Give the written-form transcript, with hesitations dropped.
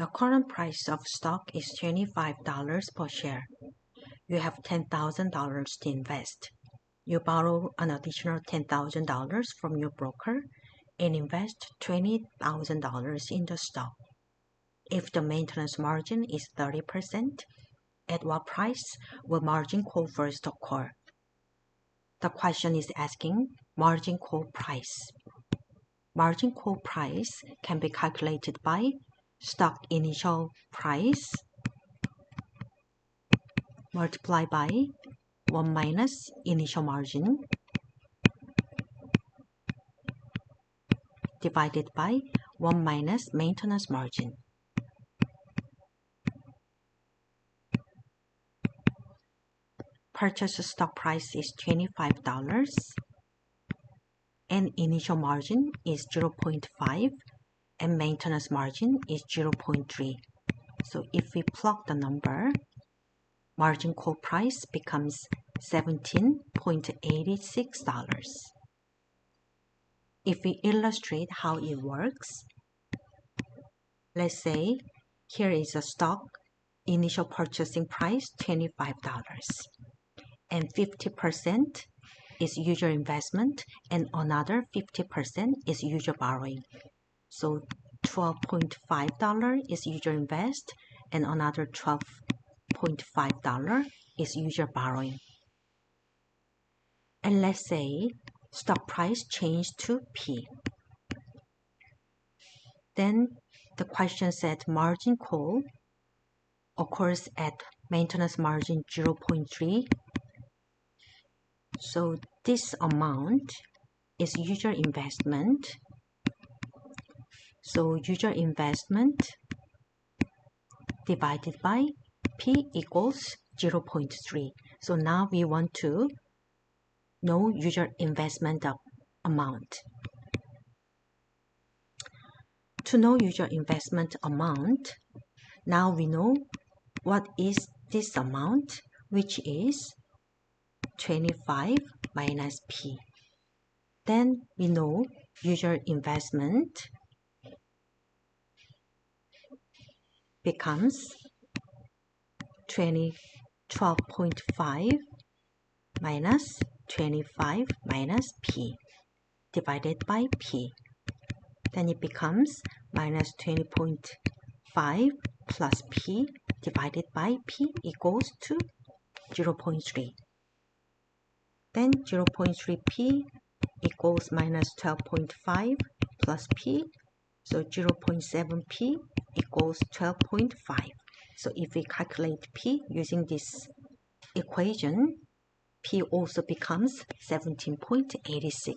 The current price of stock is $25 per share. You have $10,000 to invest. You borrow an additional $10,000 from your broker and invest $20,000 in the stock. If the maintenance margin is 30%, at what price will margin call first occur? The question is asking margin call price. Margin call price can be calculated by stock initial price multiplied by 1 minus initial margin divided by 1 minus maintenance margin. Purchase stock price is $25 and initial margin is 0.5 and maintenance margin is 0.3. So if we plug the number, margin call price becomes $17.86. If we illustrate how it works, let's say here is a stock initial purchasing price $25 and 50% is user investment and another 50% is user borrowing. So $12.5 is user invest and another $12.5 is user borrowing. And let's say stock price changed to P. Then the question said margin call occurs at maintenance margin 0.3. So this amount is user investment. So user investment divided by P equals 0.3. So now we want to know user investment amount. To know user investment amount, now we know what is this amount, which is 25 minus P. Then we know user investment becomes 12.5 minus 25 minus P divided by P. Then it becomes minus 20.5 plus P divided by P equals to 0.3. Then 0.3P equals minus 12.5 plus P. So 0.7P equals 12.5. So if we calculate P using this equation, P also becomes 17.86.